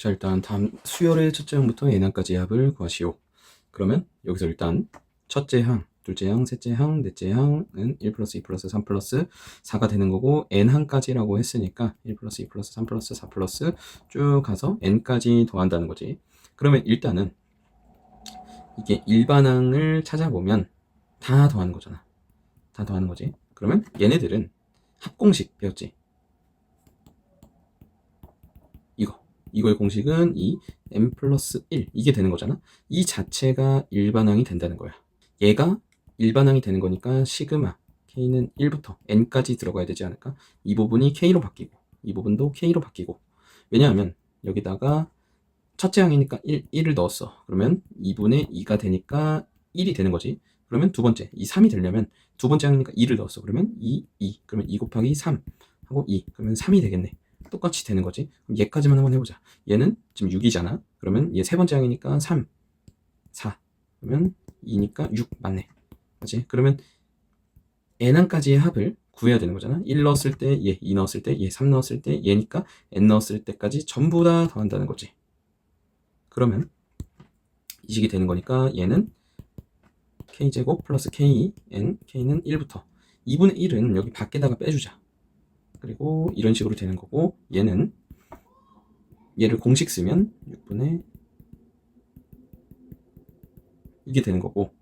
자, 일단 다음 수열의 첫째 항부터 예난까지 합을 구하시오. 그러면 여기서 일단 첫째 항, 둘째 항, 셋째 항, 넷째 항은 1 플러스 2 플러스 3 플러스 4가 되는 거고, n항까지라고 했으니까 1 플러스 2 플러스 3 플러스 4 플러스 쭉 가서 n까지 더한다는 거지. 그러면 일단은 이게 일반항을 찾아보면 다 더하는 거잖아. 다 더하는 거지. 그러면 얘네들은 합공식 배웠지. 이거의 공식은 이 n 플러스 1 이게 되는 거잖아. 이 자체가 일반항이 된다는 거야. 얘가 일반항이 되는 거니까 시그마 k는 1부터 n까지 들어가야 되지 않을까? 이 부분이 k로 바뀌고 이 부분도 k로 바뀌고, 왜냐하면 여기다가 첫째 항이니까 1을 넣었어. 그러면 2분의 2가 되니까 1이 되는 거지. 그러면 두 번째, 이 3이 되려면 두 번째 항이니까 2를 넣었어. 그러면 2. 그러면 2 곱하기 3 하고 2. 그러면 3이 되겠네. 똑같이 되는 거지. 그럼 얘까지만 한번 해보자. 얘는 지금 6이잖아. 그러면 얘 세 번째 항이니까 3, 4. 그러면 2니까 6 맞네. 맞지? 그러면 n항까지의 합을 구해야 되는 거잖아. 1 넣었을 때 얘, 2 넣었을 때 얘, 3 넣었을 때 얘니까 n 넣었을 때까지 전부 다 더한다는 거지. 그러면 이 식이 되는 거니까 얘는 k제곱 플러스 k는 1부터 2분의 1은 여기 밖에다가 빼주자. 그리고 이런 식으로 되는 거고, 얘는 얘를 공식 쓰면 6분의 이게 되는 거고,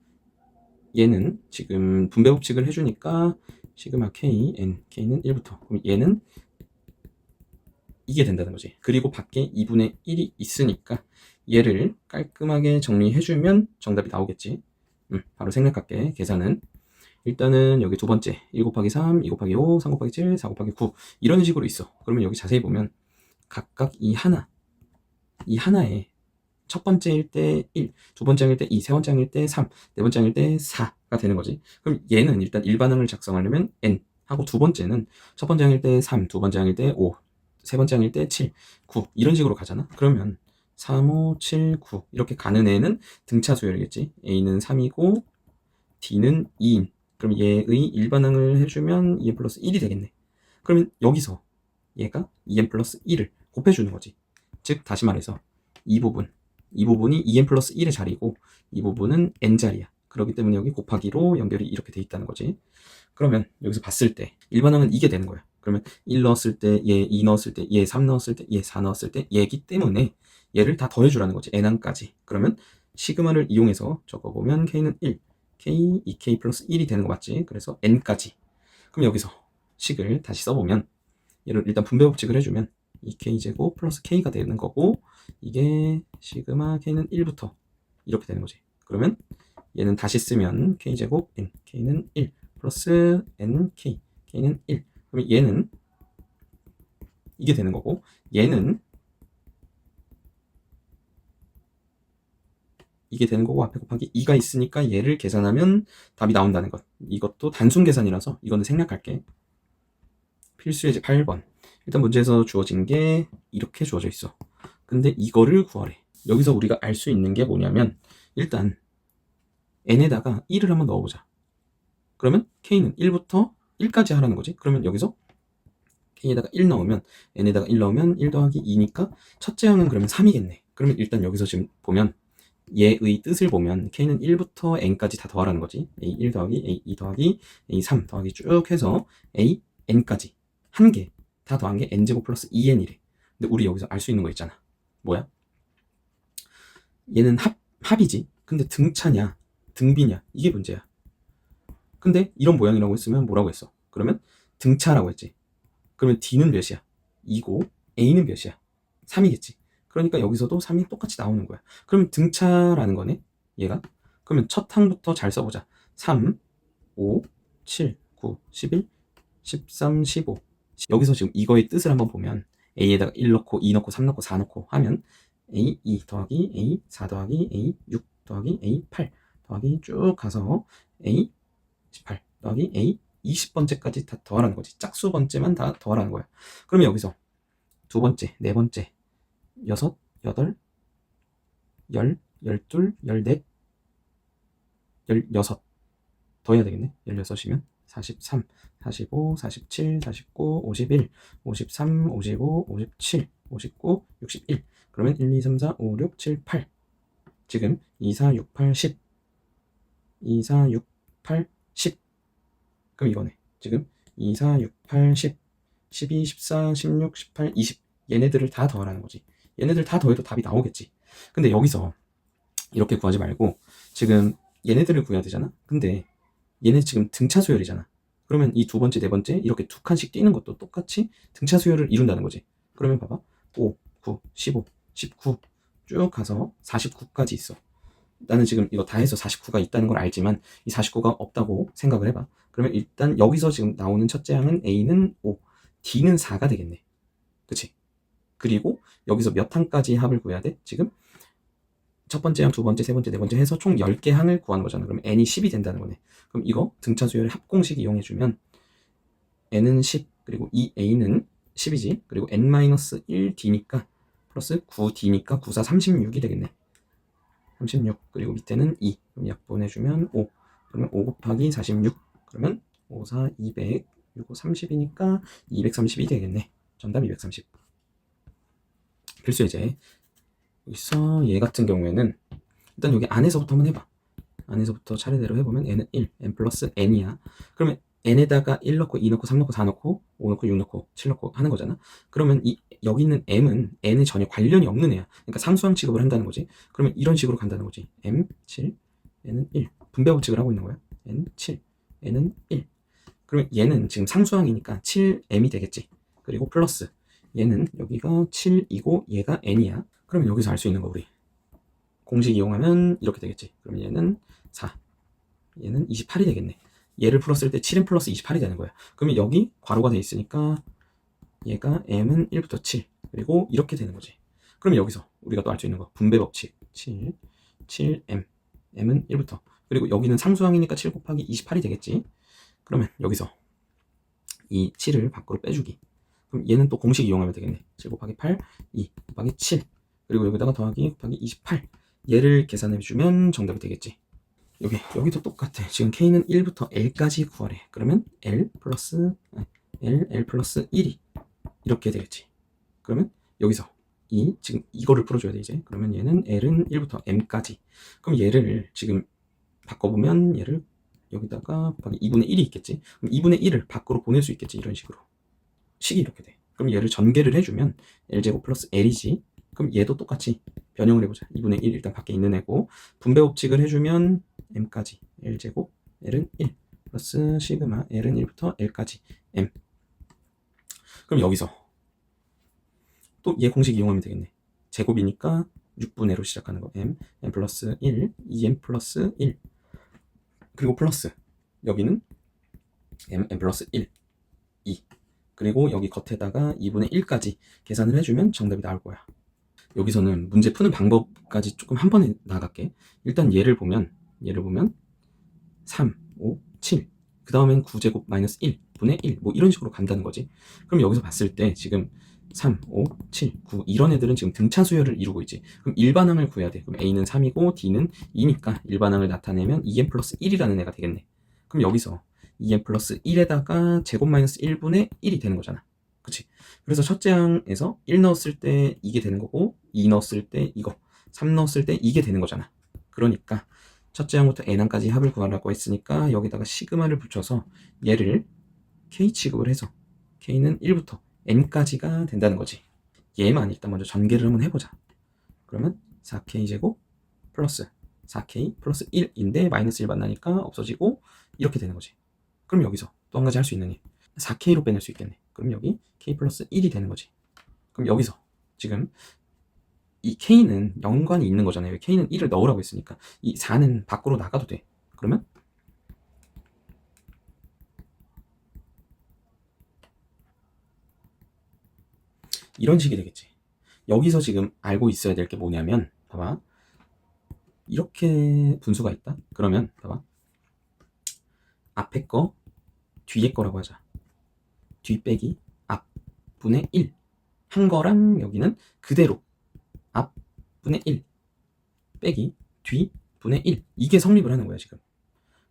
얘는 지금 분배 법칙을 해주니까 시그마 k는 1부터, 그럼 얘는 이게 된다는 거지. 그리고 밖에 2분의 1이 있으니까 얘를 깔끔하게 정리해주면 정답이 나오겠지. 바로 생략할게. 계산은 일단은 여기 두 번째 1 곱하기 3, 2 곱하기 5, 3 곱하기 7, 4 곱하기 9 이런 식으로 있어. 그러면 여기 자세히 보면 각각 이 하나에 첫 번째일 때 1, 두 번째 항일 때 2, 세 번째 항일 때 3, 네 번째 항일 때 4가 되는 거지. 그럼 얘는 일단 일반항을 작성하려면 n 하고, 두 번째는 첫 번째 항일 때 3, 두 번째 항일 때 5, 세 번째 항일 때 7, 9 이런 식으로 가잖아. 그러면 3, 5, 7, 9 이렇게 가는 애는 등차 수열이겠지. A는 3이고 D는 2인. 그럼 얘의 일반항을 해주면 2n 플러스 1이 되겠네. 그러면 여기서 얘가 2n 플러스 1을 곱해주는 거지. 즉 다시 말해서 이 부분이 2n 플러스 1의 자리고 이 부분은 n 자리야. 그렇기 때문에 여기 곱하기로 연결이 이렇게 돼 있다는 거지. 그러면 여기서 봤을 때 일반항은 이게 되는 거야. 그러면 1 넣었을 때 얘, 2 넣었을 때 얘, 3 넣었을 때 얘, 4 넣었을 때 얘기 때문에 얘를 다 더해주라는 거지. n항까지. 그러면 시그마를 이용해서 적어보면 k는 1, k, 2k 플러스 1이 되는 거 맞지? 그래서 n까지. 그럼 여기서 식을 다시 써보면 얘를 일단 분배 법칙을 해주면 2k제곱 플러스 k가 되는 거고, 이게 시그마 k는 1부터 이렇게 되는 거지. 그러면 얘는 다시 쓰면 k제곱 n, k는 1 플러스 nk, k는 1. 그러면 얘는 이게 되는 거고, 얘는 이게 되는 거고, 앞에 곱하기 2가 있으니까 얘를 계산하면 답이 나온다는 것. 이것도 단순 계산이라서 이거는 생략할게. 필수예제 8번. 일단 문제에서 주어진 게 이렇게 주어져 있어. 근데 이거를 구하래. 여기서 우리가 알 수 있는 게 뭐냐면, 일단 n에다가 1을 한번 넣어보자. 그러면 k는 1부터 1까지 하라는 거지. 그러면 여기서 k에다가 1 넣으면, n에다가 1 넣으면 1 더하기 2니까 첫째 항은 그러면 3이겠네. 그러면 일단 여기서 지금 보면 얘의 뜻을 보면 k는 1부터 n까지 다 더하라는 거지. a1 더하기 a2 더하기 a3 더하기 쭉 해서 a n까지 한 개 다 더한 게 n제곱 플러스 2n이래. 근데 우리 여기서 알 수 있는 거 있잖아. 뭐야? 얘는 합이지. 근데 등차냐 등비냐 이게 문제야. 근데 이런 모양이라고 했으면 뭐라고 했어? 그러면 등차라고 했지. 그러면 D는 몇이야? 2고 A는 몇이야? 3이겠지. 그러니까 여기서도 3이 똑같이 나오는 거야. 그럼 등차라는 거네, 얘가. 그러면 첫 항부터 잘 써보자. 3, 5, 7, 9, 11, 13, 15. 여기서 지금 이거의 뜻을 한번 보면 A에다가 1 넣고 2 넣고 3 넣고 4 넣고 하면 A2 더하기 A4 더하기 A6 더하기 A8 더하기 쭉 가서 A18 더하기 A20번째까지 다 더하라는 거지. 짝수 번째만 다 더하라는 거야. 그러면 여기서 두 번째, 네 번째, 6, 8, 10, 12, 14, 16 더해야 되겠네. 16이면 43, 45, 47, 49, 51, 53, 55, 57, 59, 61. 그러면 1, 2, 3, 4, 5, 6, 7, 8. 지금 2, 4, 6, 8, 10. 2, 4, 6, 8, 10. 그럼 이거네. 지금 2, 4, 6, 8, 10. 12, 14, 16, 18, 20. 얘네들을 다 더하라는 거지. 얘네들 다 더해도 답이 나오겠지. 근데 여기서 이렇게 구하지 말고 지금 얘네들을 구해야 되잖아. 근데 얘네 지금 등차 수열이잖아. 그러면 이 두 번째, 네 번째 이렇게 두 칸씩 뛰는 것도 똑같이 등차 수열을 이룬다는 거지. 그러면 봐봐. 5, 9, 15, 19 쭉 가서 49까지 있어. 나는 지금 이거 다 해서 49가 있다는 걸 알지만 이 49가 없다고 생각을 해봐. 그러면 일단 여기서 지금 나오는 첫째 항은 A는 5, D는 4가 되겠네. 그치? 그리고 여기서 몇 항까지 합을 구해야 돼? 지금 첫 번째 항, 두 번째, 세 번째, 네 번째 해서 총 10개 항을 구하는 거잖아. 그럼 n이 10이 된다는 거네. 그럼 이거 등차 수열의 합공식 이용해주면 n은 10, 그리고 이 a는 10이지. 그리고 n-1d니까 플러스 9d니까 9, 4, 36이 되겠네. 36, 그리고 밑에는 2. 그럼 약분해주면 5. 그러면 5 곱하기 46. 그러면 5, 4, 200, 6, 5, 30이니까 230이 되겠네. 정답 230. 필수 예제. 여기서 얘 같은 경우에는 일단 여기 안에서부터 한번 해봐. 안에서부터 차례대로 해보면 n은 1, n 플러스 n이야. 그러면 n에다가 1 넣고 2 넣고 3 넣고 4 넣고 5 넣고 6 넣고 7 넣고 하는 거잖아. 그러면 여기 있는 m은 n에 전혀 관련이 없는 애야. 그러니까 상수항 취급을 한다는 거지. 그러면 이런 식으로 간다는 거지. m 7, n은 1. 분배 법칙을 하고 있는 거야. n 7, n은 1. 그러면 얘는 지금 상수항이니까 7m이 되겠지. 그리고 플러스 얘는 여기가 7이고 얘가 n이야. 그러면 여기서 알 수 있는 거 우리 공식 이용하면 이렇게 되겠지. 그러면 얘는 4, 얘는 28이 되겠네. 얘를 풀었을 때 7n 플러스 28이 되는 거야. 그러면 여기 괄호가 돼 있으니까 얘가 m은 1부터 7, 그리고 이렇게 되는 거지. 그럼 여기서 우리가 또 알 수 있는 거 분배 법칙 7, 7m, m은 1부터, 그리고 여기는 상수항이니까 7 곱하기 28이 되겠지. 그러면 여기서 이 7을 밖으로 빼주기. 그럼 얘는 또 공식 이용하면 되겠네. 7 곱하기 8, 2 곱하기 7, 그리고 여기다가 더하기 곱하기 28. 얘를 계산해주면 정답이 되겠지. 여기도 똑같아. 지금 K는 1부터 L까지 구하래. 그러면 L 플러스 1이 이렇게 되겠지. 그러면 여기서 지금 이거를 풀어줘야 돼 이제. 그러면 얘는 L은 1부터 M까지. 그럼 얘를 지금 바꿔보면 얘를 여기다가 곱하기 2분의 1이 있겠지. 그럼 2분의 1을 밖으로 보낼 수 있겠지. 이런 식으로. 식이 이렇게 돼. 그럼 얘를 전개를 해주면 L제곱 플러스 L이지. 그럼 얘도 똑같이 변형을 해보자. 2분의 1 일단 밖에 있는 애고, 분배 법칙을 해주면 m까지 L제곱 L은 1 플러스 시그마 L은 1부터 L까지 m. 그럼 여기서 또 얘 공식 이용하면 되겠네. 제곱이니까 6분의로 시작하는 거 m 플러스 1, 2m 플러스 1, 그리고 플러스 여기는 m 플러스 1, 2, 그리고 여기 겉에다가 2분의 1까지 계산을 해주면 정답이 나올 거야. 여기서는 문제 푸는 방법까지 조금 한 번에 나갈게. 일단 얘를 보면 3, 5, 7, 그 다음엔 9제곱 마이너스 1 분의 1 뭐 이런 식으로 간다는 거지. 그럼 여기서 봤을 때 지금 3, 5, 7, 9 이런 애들은 지금 등차 수열을 이루고 있지. 그럼 일반항을 구해야 돼. 그럼 A는 3이고 D는 2니까 일반항을 나타내면 2n 플러스 1이라는 애가 되겠네. 그럼 여기서 2n 플러스 1에다가 제곱 마이너스 1분의 1이 되는 거잖아. 그치? 그래서 첫째 항에서 1 넣었을 때 이게 되는 거고, 2 넣었을 때 이거, 3 넣었을 때 이게 되는 거잖아. 그러니까 첫째 항부터 n항까지 합을 구하라고 했으니까 여기다가 시그마를 붙여서 얘를 k 취급을 해서 k는 1부터 n까지가 된다는 거지. 얘만 일단 먼저 전개를 한번 해보자. 그러면 4k제곱 플러스 4k 플러스 1인데 마이너스 1 만나니까 없어지고 이렇게 되는 거지. 그럼 여기서 또 한 가지 할 수 있느니 4k로 빼낼 수 있겠네. 그럼 여기 k 플러스 1이 되는 거지. 그럼 여기서 지금 이 k는 연관이 있는 거잖아요. k는 1을 넣으라고 했으니까 이 4는 밖으로 나가도 돼. 그러면 이런 식이 되겠지. 여기서 지금 알고 있어야 될 게 뭐냐면, 봐봐, 이렇게 분수가 있다. 그러면 봐봐, 앞에 거 뒤에 거라고 하자. 뒤 빼기 앞 분의 1 한 거랑 여기는 그대로 앞 분의 1 빼기 뒤 분의 1, 이게 성립을 하는 거야 지금.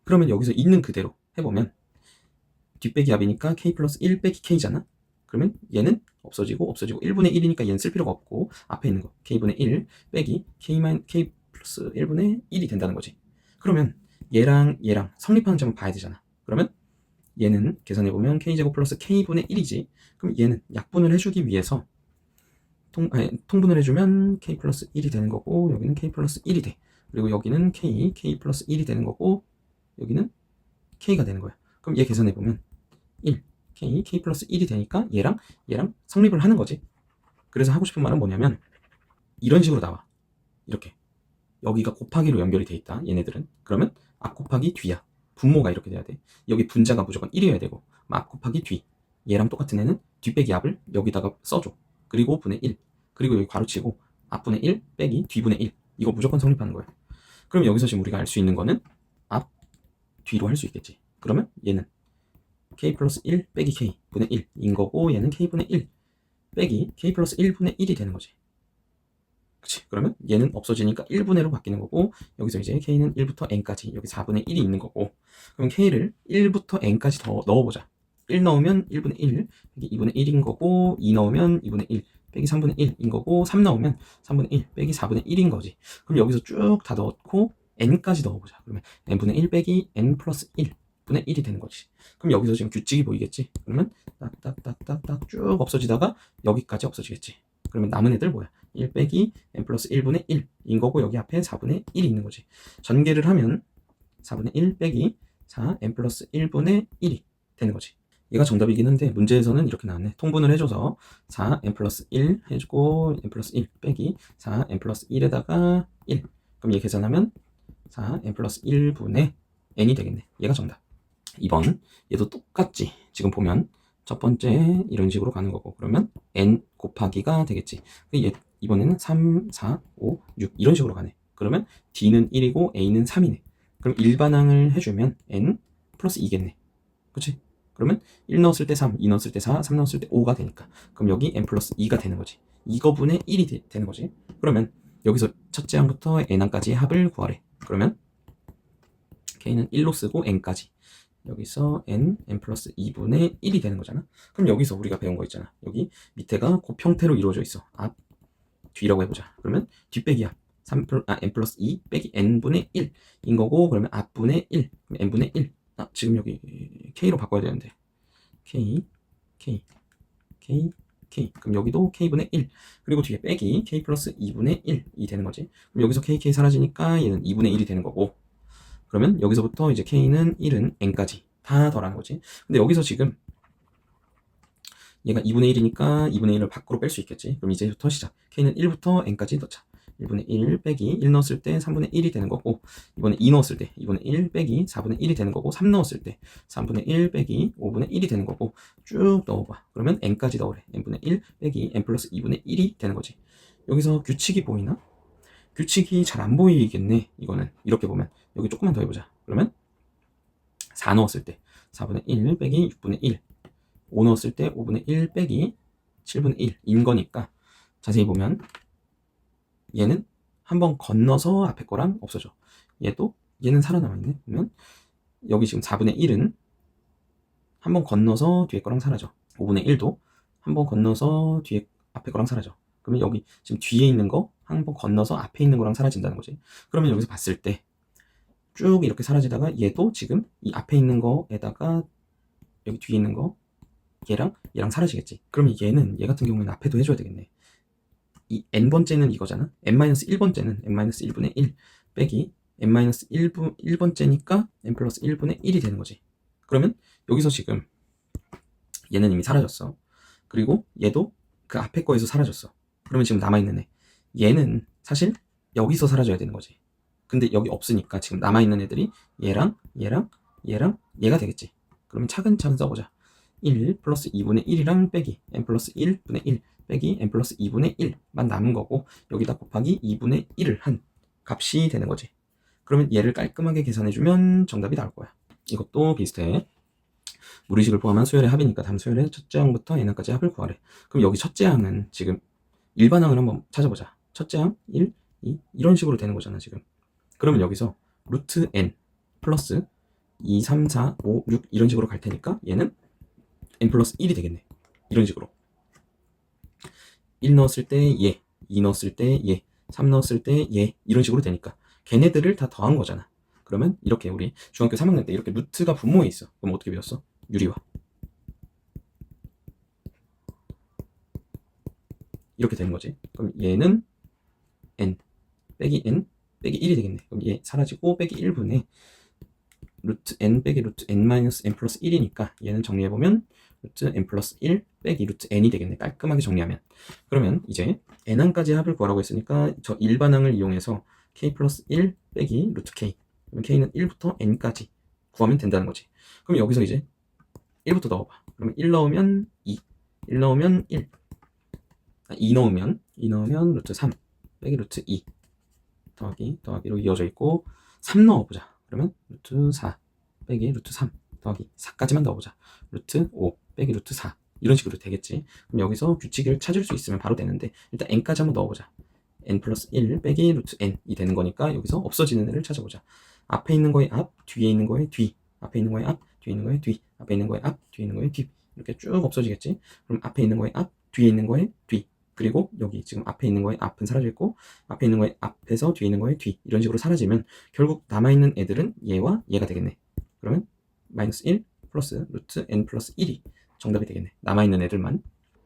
그러면 여기서 있는 그대로 해보면 뒷 빼기 앞이니까 k 플러스 1 빼기 k잖아. 그러면 얘는 없어지고 1분의 1이니까 얘는 쓸 필요가 없고 앞에 있는 거 k분의 1 빼기 k 플러스 1분의 1이 된다는 거지. 그러면 얘랑 성립하는 점을 봐야 되잖아. 그러면 얘는 계산해보면 k제곱 플러스 k분의 1이지. 그럼 얘는 약분을 해주기 위해서 통분을 해주면 k 플러스 1이 되는 거고 여기는 k 플러스 1이 돼. 그리고 여기는 k 플러스 1이 되는 거고 여기는 k가 되는 거야. 그럼 얘 계산해보면 1, k 플러스 1이 되니까 얘랑 성립을 하는 거지. 그래서 하고 싶은 말은 뭐냐면 이런 식으로 나와. 이렇게 여기가 곱하기로 연결이 돼 있다. 얘네들은. 그러면 앞 곱하기 뒤야. 분모가 이렇게 돼야 돼. 여기 분자가 무조건 1이어야 되고 앞 곱하기 뒤. 얘랑 똑같은 애는 뒷 빼기 앞을 여기다가 써줘. 그리고 분의 1. 그리고 여기 괄호치고 앞분의 1 빼기 뒤분의 1. 이거 무조건 성립하는 거야. 그럼 여기서 지금 우리가 알 수 있는 거는 앞, 뒤로 할 수 있겠지. 그러면 얘는 k 플러스 1 빼기 k 분의 1인 거고 얘는 k 분의 1 빼기 k 플러스 1분의 1이 되는 거지. 그치? 그러면 얘는 없어지니까 1분의로 바뀌는 거고 여기서 이제 k는 1부터 n까지 여기 4분의 1이 있는 거고 그럼 k를 1부터 n까지 더 넣어보자. 1 넣으면 1분의 1 빼기 2분의 1인 거고 2 넣으면 2분의 1 빼기 3분의 1인 거고 3 넣으면 3분의 1 빼기 4분의 1인 거지. 그럼 여기서 쭉 다 넣고 n까지 넣어보자. 그러면 n분의 1 빼기 n 플러스 1 분의 1이 되는 거지. 그럼 여기서 지금 규칙이 보이겠지? 그러면 딱딱딱딱딱 쭉 없어지다가 여기까지 없어지겠지. 그러면 남은 애들 뭐야? 1 빼기 n 플러스 1분의 1인 거고 여기 앞에 4분의 1이 있는 거지. 전개를 하면 4분의 1 빼기 4 n 플러스 1분의 1이 되는 거지. 얘가 정답이긴 한데 문제에서는 이렇게 나왔네. 통분을 해줘서 4 n 플러스 1 해주고 n 플러스 1 빼기 4 n 플러스 1에다가 1. 그럼 얘 계산하면 4 n 플러스 1분의 n이 되겠네. 얘가 정답. 2번 얘도 똑같지. 지금 보면 첫 번째 이런 식으로 가는 거고 그러면 n 곱하기가 되겠지. 얘 이번에는 3, 4, 5, 6 이런 식으로 가네. 그러면 d는 1이고 a는 3이네. 그럼 일반항을 해주면 n 플러스 2겠네. 그치? 그러면 1 넣었을 때 3, 2 넣었을 때 4, 3 넣었을 때 5가 되니까 그럼 여기 n 플러스 2가 되는 거지. 이거분의 1이 되는 거지. 그러면 여기서 첫째 항부터 n항까지의 합을 구하래. 그러면 k는 1로 쓰고 n까지 여기서 n 플러스 2분의 1이 되는 거잖아. 그럼 여기서 우리가 배운 거 있잖아. 여기 밑에가 곱 형태로 이루어져 있어. 앞, 뒤라고 해보자. 그러면 뒷 빼기 앞 n 플러스 2 빼기 n분의 1인 거고 그러면 앞분의 1 그럼 n분의 1 지금 여기 k로 바꿔야 되는데 k 그럼 여기도 k분의 1 그리고 뒤에 빼기 k 플러스 2분의 1이 되는 거지. 그럼 여기서 k 사라지니까 얘는 2분의 1이 되는 거고 그러면 여기서부터 이제 k는 1은 n까지 다 더라는 거지. 근데 여기서 지금 얘가 2분의 1이니까 2분의 1을 밖으로 뺄 수 있겠지. 그럼 이제부터 시작. k는 1부터 n까지 넣자. 1분의 1 빼기 1 넣었을 때 3분의 1이 되는 거고 이번에 2 넣었을 때 2분의 1 빼기 4분의 1이 되는 거고 3 넣었을 때 3분의 1 빼기 5분의 1이 되는 거고 쭉 넣어봐. 그러면 n까지 넣으래. n분의 1 빼기 n 플러스 2분의 1이 되는 거지. 여기서 규칙이 보이나? 규칙이 잘 안 보이겠네. 이거는 이렇게 보면 여기 조금만 더 해보자. 그러면 4 넣었을 때 4분의 1 빼기 6분의 1 5 넣었을 때 5분의 1 빼기 7분의 1인 거니까 자세히 보면 얘는 한번 건너서 앞에 거랑 없어져. 얘는 살아남아있네. 그러면 여기 지금 4분의 1은 한번 건너서 뒤에 거랑 사라져. 5분의 1도 한번 건너서 뒤에 앞에 거랑 사라져. 그러면 여기 지금 뒤에 있는 거 한번 건너서 앞에 있는 거랑 사라진다는 거지. 그러면 여기서 봤을 때 쭉 이렇게 사라지다가 얘도 지금 이 앞에 있는 거에다가 여기 뒤에 있는 거 얘랑 사라지겠지. 그러면 얘 같은 경우에는 앞에도 해줘야 되겠네. 이 n번째는 이거잖아. n-1번째는 n-1분의 1 빼기 n-1번째니까 n 플러스 1분의 1이 되는 거지. 그러면 여기서 지금 얘는 이미 사라졌어. 그리고 얘도 그 앞에 거에서 사라졌어. 그러면 지금 남아있는 애 얘는 사실 여기서 사라져야 되는 거지. 근데 여기 없으니까 지금 남아있는 애들이 얘랑 얘가 되겠지. 그러면 차근차근 써보자. 1 플러스 2분의 1이랑 빼기 n 플러스 1분의 1 빼기 n 플러스 2분의 1만 남은 거고 여기다 곱하기 2분의 1을 한 값이 되는 거지. 그러면 얘를 깔끔하게 계산해주면 정답이 나올 거야. 이것도 비슷해. 무리식을 포함한 수열의 합이니까 다음 수열의 첫째 항부터 n항까지 합을 구하래. 그럼 여기 첫째 항은 지금 일반항을 한번 찾아보자. 첫째 항 1, 2 이런 식으로 되는 거잖아 지금. 그러면 여기서 루트 n 플러스 2, 3, 4, 5, 6 이런 식으로 갈 테니까 얘는 n 플러스 1이 되겠네. 이런 식으로. 1 넣었을 때 얘, 2 넣었을 때 얘, 3 넣었을 때 얘, 이런 식으로 되니까 걔네들을 다 더한 거잖아. 그러면 이렇게 우리 중학교 3학년 때 이렇게 루트가 분모에 있어. 그럼 어떻게 배웠어? 유리화. 이렇게 되는 거지. 그럼 얘는 n 빼기 1이 되겠네. 그럼 얘 사라지고 빼기 1분의 루트 n 빼기 루트 n 마이너스 n 플러스 1이니까 얘는 정리해보면 루트 n 플러스 1 빼기 루트 n이 되겠네. 깔끔하게 정리하면. 그러면 이제 n항까지 합을 구하라고 했으니까 저 일반항을 이용해서 k 플러스 1 빼기 루트 k. 그럼 k는 1부터 n까지 구하면 된다는 거지. 그럼 여기서 이제 1부터 넣어봐. 그러면 1 넣으면 2, 1 넣으면 1, 2 넣으면 루트 3 빼기 루트 2 더하기로 이어져 있고 3 넣어보자. 그러면 루트 4 빼기 루트 3 더하기 4까지만 넣어보자. 루트 5 빼기 루트 4 이런 식으로 되겠지. 그럼 여기서 규칙을 찾을 수 있으면 바로 되는데 일단 n까지 한번 넣어보자. n 플러스 1 빼기 루트 n이 되는 거니까 여기서 없어지는 애를 찾아보자. 앞에 있는 거의 앞, 뒤에 있는 거의 뒤, 앞에 있는 거의 앞, 뒤에 있는 거의 뒤, 앞에 있는 거의 앞, 뒤에 있는 거의 뒤 이렇게 쭉 없어지겠지. 그럼 앞에 있는 거의 앞, 뒤에 있는 거의 뒤, 그리고 여기 지금 앞에 있는 거의 앞은 사라져 있고 앞에 있는 거의 앞에서 뒤에 있는 거의 뒤 이런 식으로 사라지면 결국 남아있는 애들은 얘와 얘가 되겠네. 그러면 마이너스 1 플러스 루트 n 플러스 1이 정답이 되겠네. 남아있는 애들만.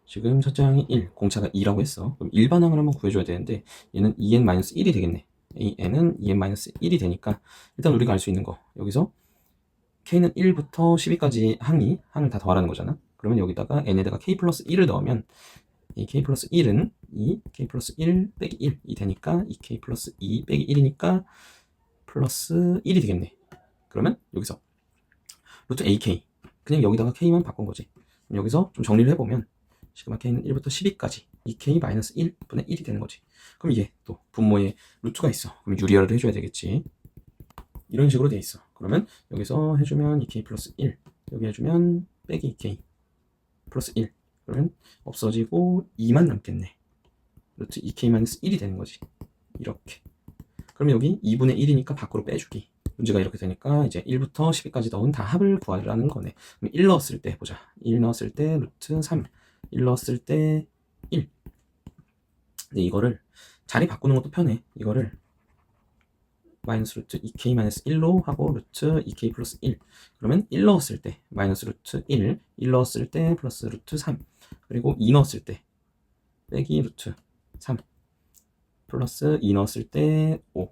지금 첫째 항이 1, 공차가 2라고 했어. 그럼 일반항을 한번 구해줘야 되는데 얘는 2n-1이 되겠네. 이 n은 2n-1이 되니까 일단 우리가 알 수 있는 거 여기서 k는 1부터 12까지 항을 다 더하라는 거잖아. 그러면 여기다가 n에다가 k 플러스 1을 넣으면 이 k 플러스 1은 이 k 플러스 1 빼기 1이 되니까 이 k 플러스 2 빼기 1이니까 플러스 1이 되겠네. 그러면 여기서 루트 ak 그냥 여기다가 k만 바꾼 거지. 그럼 여기서 좀 정리를 해보면 시그마 k는 1부터 12까지 2k 마이너스 1분의 1이 되는 거지. 그럼 이게 또 분모에 루트가 있어. 그럼 유리화를 해줘야 되겠지. 이런 식으로 돼 있어. 그러면 여기서 해주면 2k 플러스 1 여기 해주면 빼기 2k 플러스 1 그러면 없어지고 2만 남겠네. 루트 2k-1이 되는 거지. 이렇게. 그럼 여기 2분의 1이니까 밖으로 빼주기. 문제가 이렇게 되니까 이제 1부터 12까지 넣은 다 합을 구하라는 거네. 그럼 1 넣었을 때 보자. 1 넣었을 때 루트 3, 1 넣었을 때 1. 근데 이거를 자리 바꾸는 것도 편해. 이거를 마이너스 루트 2k-1로 하고 루트 2k 플러스 1. 그러면 1 넣었을 때 마이너스 루트 1, 1 넣었을 때 플러스 루트 3. 그리고 2 넣었을 때 빼기 루트 3 플러스 2 넣었을 때 5.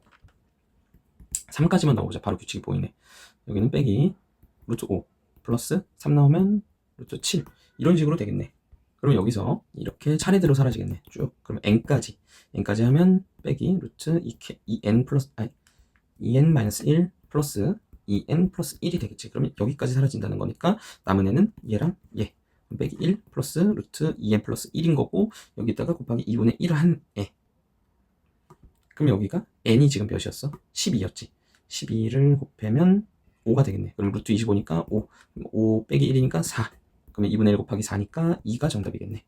3까지만 넣어보자. 바로 규칙이 보이네. 여기는 빼기 루트 5 플러스 3 넣으면 루트 7 이런 식으로 되겠네. 그럼 여기서 이렇게 차례대로 사라지겠네. 쭉. 그럼 n까지 하면 빼기 루트 2n 플러스 2n-1 플러스 2n 플러스 1이 되겠지. 그러면 여기까지 사라진다는 거니까 남은 애는 얘랑 얘. 빼기 1 플러스 루트 2n 플러스 1인 거고 여기다가 곱하기 2분의 1을 한 애. 그럼 여기가 n이 지금 몇이었어? 12였지. 12를 곱하면 5가 되겠네. 그럼 루트 25니까 5 빼기 1이니까 4. 그러면 2분의 1 곱하기 4니까 2가 정답이겠네.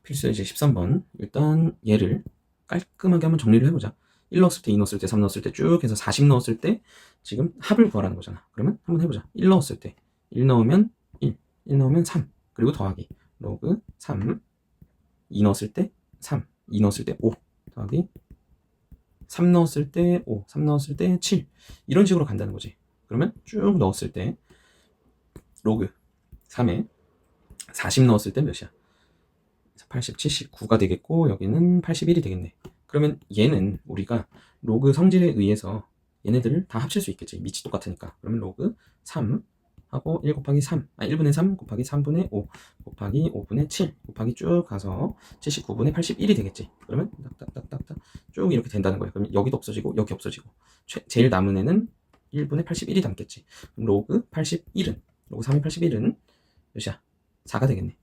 필수 예제 13번. 일단 얘를 깔끔하게 한번 정리를 해보자. 1 넣었을 때, 2 넣었을 때, 3 넣었을 때 쭉 해서 40 넣었을 때 지금 합을 구하라는 거잖아. 그러면 한번 해보자. 1 넣었을 때 1 넣으면 1, 1 넣으면 3, 그리고 더하기 로그 3, 2 넣었을 때 3, 2 넣었을 때 5, 더하기 3 넣었을 때 5, 3 넣었을 때 7 이런 식으로 간다는 거지. 그러면 쭉 넣었을 때 로그 3에 40 넣었을 때 몇이야? 80, 79가 되겠고 여기는 81이 되겠네. 그러면 얘는 우리가 로그 성질에 의해서 얘네들을 다 합칠 수 있겠지. 밑이 똑같으니까. 그러면 로그 3 하고 1 곱하기 3, 1분의 3 곱하기 3분의 5 곱하기 5분의 7 곱하기 쭉 가서 79분의 81이 되겠지. 그러면 딱딱딱딱딱 쭉 이렇게 된다는 거예요. 그럼 여기도 없어지고 여기 없어지고 제일 남은 애는 1분의 81이 남겠지. 그럼 로그 81은 로그 3의 81은 몇이야? 4가 되겠네.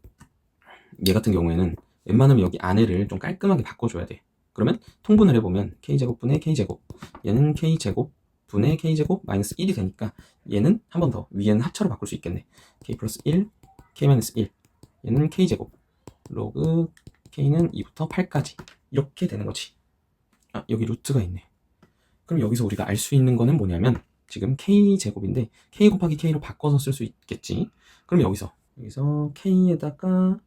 얘 같은 경우에는 웬만하면 여기 안에를 좀 깔끔하게 바꿔줘야 돼. 그러면 통분을 해보면 k제곱분의 k제곱 얘는 k제곱 분의 k제곱 마이너스 1이 되니까 얘는 한 번 더 위에는 합차로 바꿀 수 있겠네. k 플러스 1, k 마이너스 1 얘는 k제곱 로그 k는 2부터 8까지 이렇게 되는 거지. 여기 루트가 있네. 그럼 여기서 우리가 알 수 있는 거는 뭐냐면 지금 k제곱인데 k 곱하기 k로 바꿔서 쓸 수 있겠지. 그럼 여기서 k에다가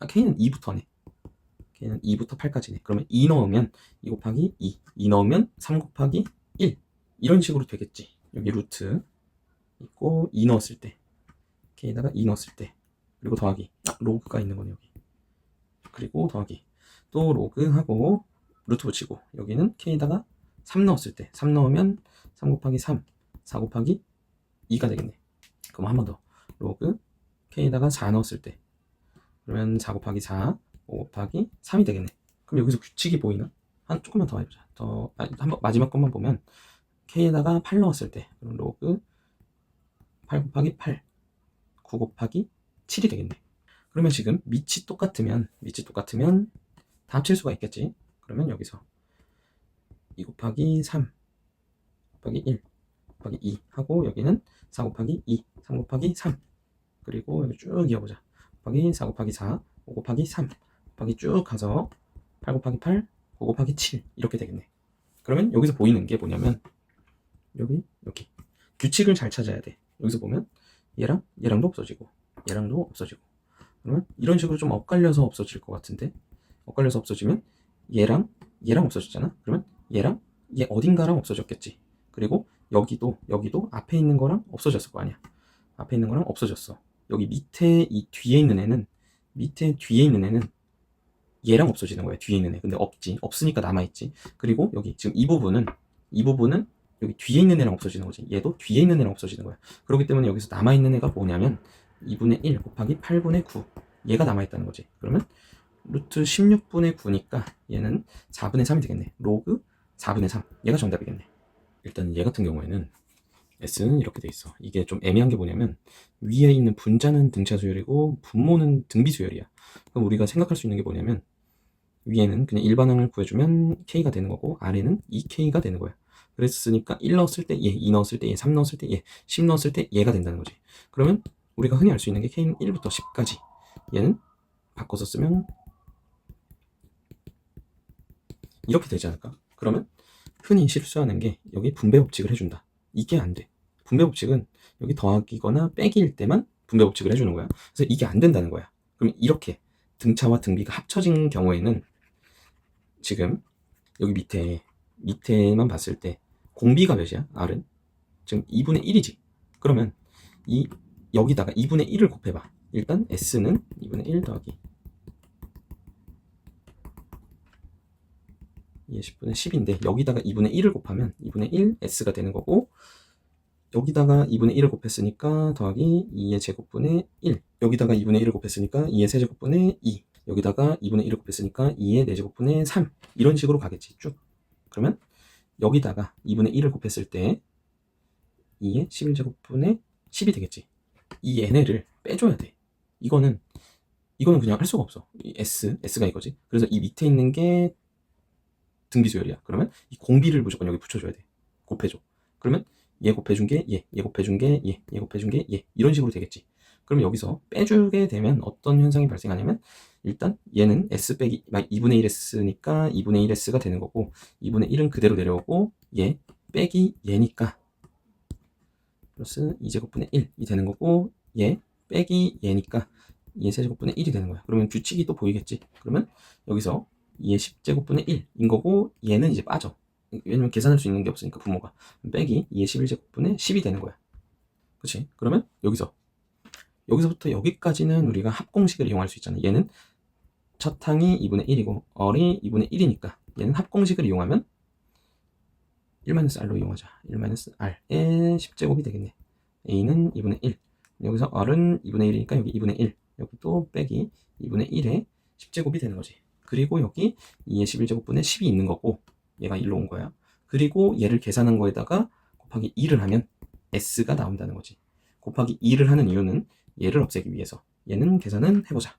k는 2부터네. k는 2부터 8까지네. 그러면 2 넣으면 2 곱하기 2 넣으면 3 곱하기 1 이런 식으로 되겠지. 여기 루트 있고 2 넣었을 때 k에다가 2 넣었을 때 그리고 더하기 로그가 있는 거네 여기. 그리고 더하기 또 로그하고 루트 붙이고 여기는 k에다가 3 넣었을 때 3 넣으면 3 곱하기 3 4 곱하기 2가 되겠네. 그럼 한 번 더 로그 k에다가 4 넣었을 때 그러면 4 곱하기 4 5 곱하기 3이 되겠네. 그럼 여기서 규칙이 보이나? 조금만 더 해보자. 한번 마지막 것만 보면 k에다가 8 넣었을 때 그럼 로그 8 곱하기 8 9 곱하기 7이 되겠네. 그러면 지금 밑이 똑같으면 다 합칠 수가 있겠지. 그러면 여기서 2 곱하기 3 곱하기 1 곱하기 2 하고 여기는 4 곱하기 2 3 곱하기 3 그리고 여기 쭉 이어보자. 곱하기 4 곱하기 4 5 곱하기 3 곱하기 쭉 가서 8 곱하기 8 9 곱하기 7 이렇게 되겠네. 그러면 여기서 보이는 게 뭐냐면 여기 규칙을 잘 찾아야 돼. 여기서 보면 얘랑도 없어지고 얘랑도 없어지고 그러면 이런 식으로 좀 엇갈려서 없어질 것 같은데 엇갈려서 없어지면 얘랑 없어졌잖아. 그러면 얘랑 얘 어딘가랑 없어졌겠지. 그리고 여기도 앞에 있는 거랑 없어졌을 거 아니야. 앞에 있는 거랑 없어졌어. 여기 밑에 이 뒤에 있는 애는 얘랑 없어지는 거야. 뒤에 있는 애. 근데 없으니까 남아있지. 그리고 여기 지금 이 부분은 여기 뒤에 있는 애랑 없어지는 거지. 얘도 뒤에 있는 애랑 없어지는 거야. 그렇기 때문에 여기서 남아있는 애가 뭐냐면 2분의 1 곱하기 8분의 9 얘가 남아있다는 거지. 그러면 루트 16분의 9니까 얘는 4분의 3이 되겠네. 로그 4분의 3 얘가 정답이겠네. 일단 얘 같은 경우에는 S는 이렇게 돼 있어. 이게 좀 애매한 게 뭐냐면 위에 있는 분자는 등차 수열이고 분모는 등비 수열이야. 그럼 우리가 생각할 수 있는 게 뭐냐면 위에는 그냥 일반항을 구해주면 K가 되는 거고 아래는 2K가 되는 거야. 그랬으니까 1 넣었을 때 얘, 2 넣었을 때 얘, 3 넣었을 때 얘, 10 넣었을 때 얘가 된다는 거지. 그러면 우리가 흔히 알 수 있는 게 K는 1부터 10까지 얘는 바꿔서 쓰면 이렇게 되지 않을까? 그러면 흔히 실수하는 게 여기 분배 법칙을 해준다. 이게 안 돼. 분배 법칙은 여기 더하기거나 빼기일 때만 분배 법칙을 해주는 거야. 그래서 이게 안 된다는 거야. 그럼 이렇게 등차와 등비가 합쳐진 경우에는 지금 여기 밑에만 봤을 때 공비가 몇이야? R은? 지금 2분의 1이지. 그러면 여기다가 2분의 1을 곱해봐. 일단 S는 2분의 1 더하기 2의 10분의 10인데 여기다가 2분의 1을 곱하면 2분의 1 S가 되는 거고 여기다가 2분의 1을 곱했으니까 더하기 2의 제곱분의 1 여기다가 2분의 1을 곱했으니까 2의 세제곱분의 2 여기다가 2분의 1을 곱했으니까 2의 4제곱분의 3 이런 식으로 가겠지 쭉. 그러면 여기다가 2분의 1을 곱했을 때 2의 11제곱분의 10이 되겠지. 이 얘네를 빼줘야 돼. 이거는 그냥 할 수가 없어. 이 S가 이거지. 그래서 이 밑에 있는 게 등비수열이야. 그러면 이 공비를 무조건 여기 붙여줘야 돼. 곱해줘. 그러면 얘 곱해준 게 얘 곱해준 게 얘 곱해준 게 얘 이런 식으로 되겠지. 그럼 여기서 빼주게 되면 어떤 현상이 발생하냐면 일단 얘는 S 빼기 2분의 1S니까 2분의 1S가 되는 거고 2분의 1은 그대로 내려오고 얘 빼기 얘니까 플러스 2제곱분의 1이 되는 거고 얘 빼기 얘니까 2의 세제곱분의 1이 되는 거야. 그러면 규칙이 또 보이겠지. 그러면 여기서 2의 10제곱분의 1인 거고 얘는 이제 빠져. 왜냐면 계산할 수 있는 게 없으니까 부모가 빼기 2의 11제곱분의 10이 되는 거야. 그치? 그러면 여기서부터 여기까지는 우리가 합공식을 이용할 수 있잖아. 얘는 첫 항이 2분의 1이고 얼이 2분의 1이니까 얘는 합공식을 이용하면 1-R로 이용하자. 1-R의 10제곱이 되겠네. A는 2분의 1 여기서 R은 2분의 1이니까 여기 2분의 1 여기 또 빼기 2분의 1의 10제곱이 되는 거지. 그리고 여기 2의 11제곱분의 10이 있는 거고 얘가 1로 온 거야. 그리고 얘를 계산한 거에다가 곱하기 2를 하면 S가 나온다는 거지. 곱하기 2를 하는 이유는 얘를 없애기 위해서. 얘는 계산은 해보자.